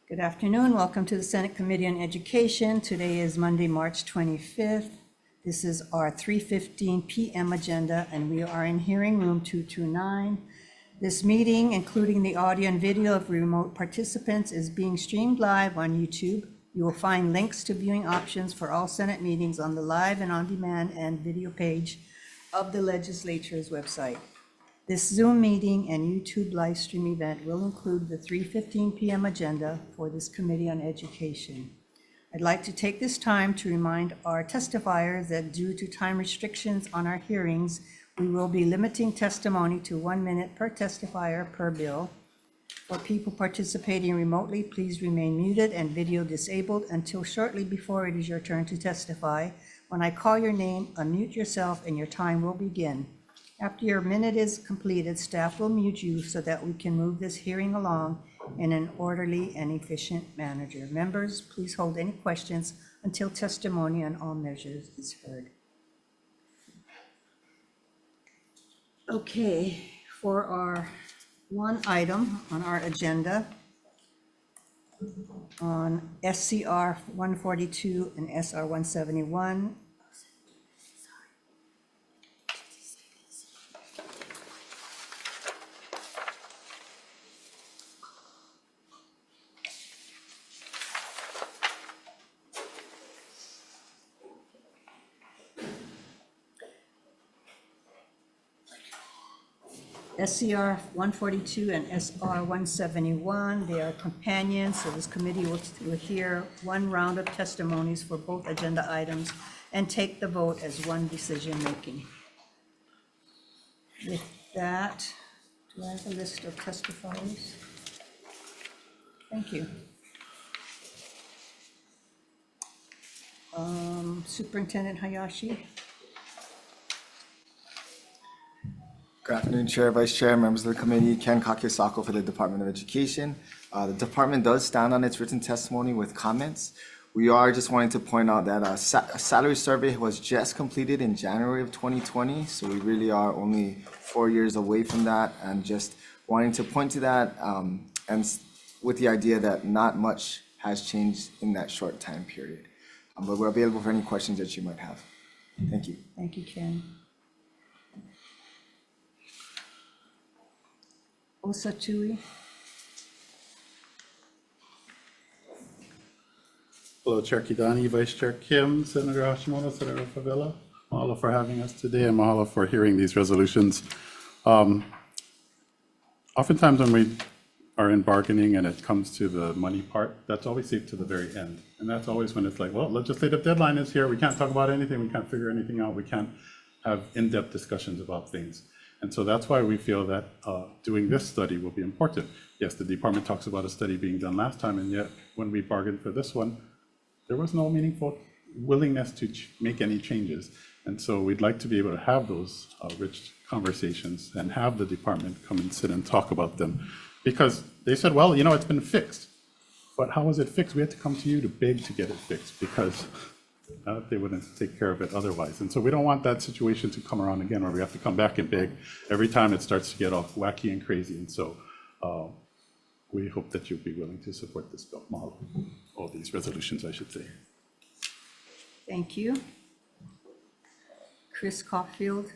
Good afternoon. Welcome to the Senate Committee on Education. Today is Monday, March 25th. This is our 3:15 p.m. agenda, and we are in hearing room 229. This meeting, including the audio and video of remote participants, is being streamed live on YouTube. You will find links to viewing options for all Senate meetings on the live and on-demand and video page of the legislature's website. This Zoom meeting and YouTube live stream event will include the 3:15 p.m. agenda for this Committee on Education. I'd like to take this time to remind our testifiers that due to time restrictions on our hearings, we will be limiting testimony to 1 minute per testifier per bill. For people participating remotely, please remain muted and video disabled until shortly before it is your turn to testify. When I call your name, unmute yourself and your time will begin. After your minute is completed, staff will mute you so that we can move this hearing along in an orderly and efficient manner. Members, please hold any questions until testimony on all measures is heard. Okay, for our one item on our agenda on SCR 142 and SR 171, SCR 142 and SR 171, they are companions, so this committee will hear one round of testimonies for both agenda items and take the vote as one decision making. With that, do I have a list of testifiers? Thank you. Superintendent Hayashi. Good afternoon, Chair, Vice Chair, members of the committee. Ken Kakisako for the Department of Education. The department does stand on its written testimony with comments. We are just wanting to point out that a salary survey was just completed in January of 2020, so we really are only 4 years away from that, and just wanting to point to that, and with the idea that not much has changed in that short time period. But we're available for any questions that you might have. Thank you. Thank you, Ken. Osatui. Hello, Chair Kidani, Vice Chair Kim, Senator Hashimoto, Senator Favela. Mahalo for having us today, and mahalo for hearing these resolutions. Oftentimes when we are in bargaining and it comes to the money part, that's always saved to the very end. And that's always when it's like, well, legislative deadline is here. We can't talk about anything. We can't figure anything out. We can't have in-depth discussions about things. And so that's why we feel that doing this study will be important. Yes, the department talks about a study being done last time, and yet when we bargained for this one, there was no meaningful willingness to make any changes. And so we'd like to be able to have those rich conversations and have the department come and sit and talk about them. Because they said, well, you know, it's been fixed. But how was it fixed? We had to come to you to beg to get it fixed because they wouldn't take care of it otherwise. And so we don't want that situation to come around again where we have to come back and beg every time it starts to get all wacky and crazy. And so we hope that you'll be willing to support this bill model, all these resolutions, I should say. Thank you. Chris Caulfield.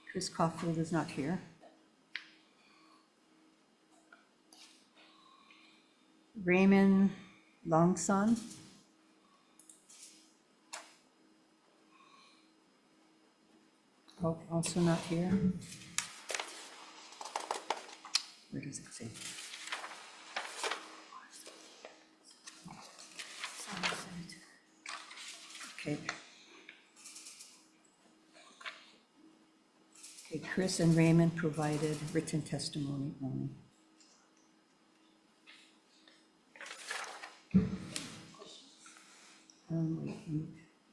Chris Caulfield is not here. Raymond Longson. Oh, also not here. Where does it say? Okay. Okay, Chris and Raymond provided written testimony only.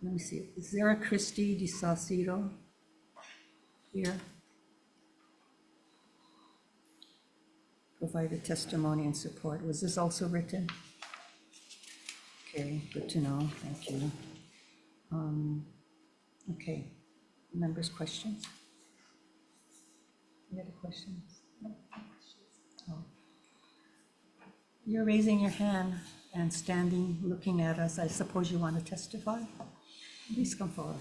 Let me see. Is there a Christy DiSalcito here? Provided testimony and support. Was this also written? Okay, good to know. Thank you. Okay, members' questions? Any other questions? No? Oh. You're raising your hand and standing, looking at us. I suppose you want to testify? Please come forward.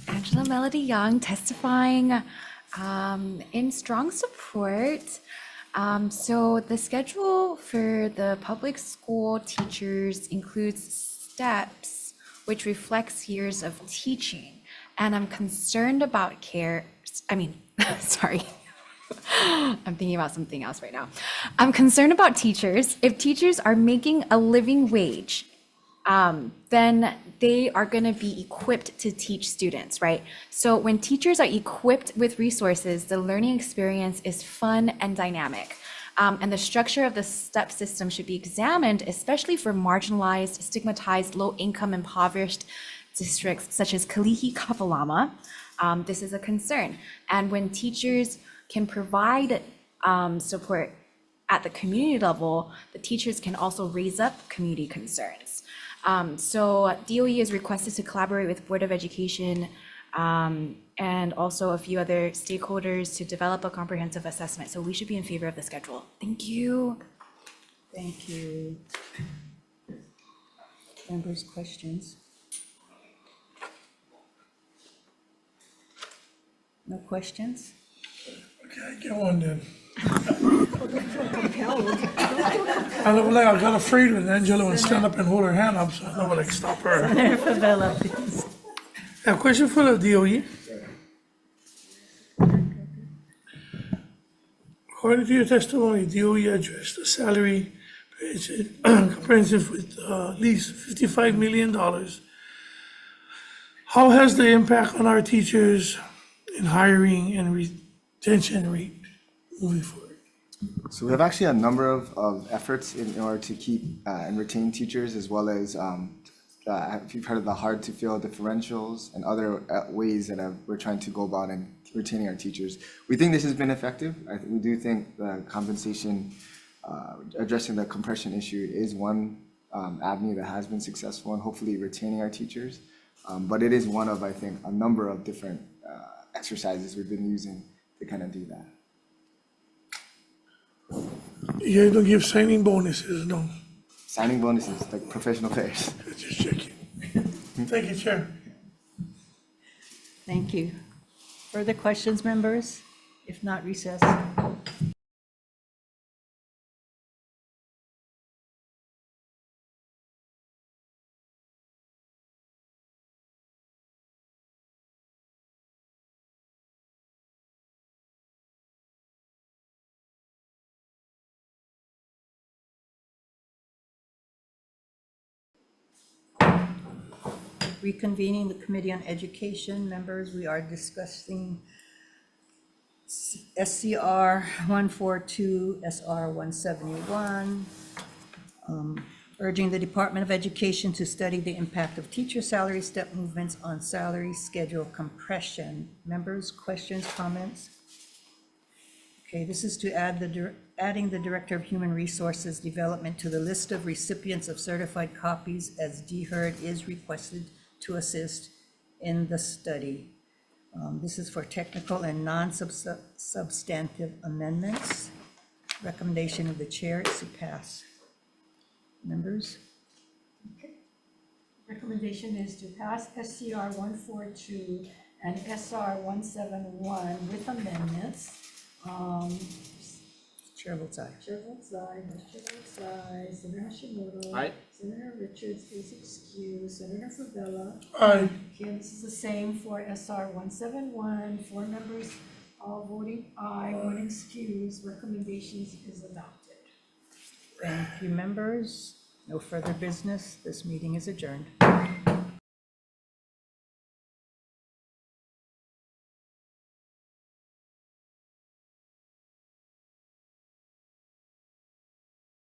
Angela Melody Young testifying in strong support. So the schedule for the public school teachers includes steps which reflects years of teaching. And I'm concerned about sorry. I'm thinking about something else right now. I'm concerned about teachers. If teachers are making a living wage, then they are going to be equipped to teach students, right? So when teachers are equipped with resources, the learning experience is fun and dynamic. And the structure of the STEP system should be examined, especially for marginalized, stigmatized, low-income, impoverished districts such as Kalihi Kapalama. This is a concern. And when teachers can provide support at the community level, the teachers can also raise up community concerns. So DOE is requested to collaborate with Board of Education and also a few other stakeholders to develop a comprehensive assessment. So we should be in favor of the schedule. Thank you. Thank you. Members, questions? No questions? Okay, get one then. I look like I got afraid when Angela would stand up and hold her hand up, so I thought I'd stop her. Favela, please. A question for the DOE. According to your testimony, DOE addressed the salary comprehensive with at least $55 million. How has the impact on our teachers in hiring and retention rate moving forward? So we have actually a number of efforts in order to keep and retain teachers, as well as if you've heard of the hard to fill differentials and other ways that we're trying to go about and retaining our teachers. We think this has been effective. We do think the compensation, addressing the compression issue is one avenue that has been successful in hopefully retaining our teachers. But it is one of, I think, a number of different exercises we've been using to kind of do that. You guys don't give signing bonuses, no? Signing bonuses, like professional players. Just checking. Thank you, Chair. Thank you. Further questions, members? If not, recess. Reconvening the Committee on Education. Members, we are discussing SCR 142, SR 171, urging the Department of Education to study the impact of teacher salary step movements on salary schedule compression. Members, questions, comments? Okay, this is to add adding the Director of Human Resources Development to the list of recipients of certified copies as DHERD is requested to assist in the study. This is for technical and non-substantive amendments. Recommendation of the chair is to pass. Members? Okay. Recommendation is to pass SCR 142 and SR 171 with amendments. Chair votes aye. Chair votes aye, Vice Chair votes aye, Senator Hashimoto. Aye. Senator Richards is excused, Senator Favela. Aye. Okay, this is the same for SR 171, 4 members all voting aye, 1 excused, recommendations is adopted. Thank you, members. No further business. This meeting is adjourned.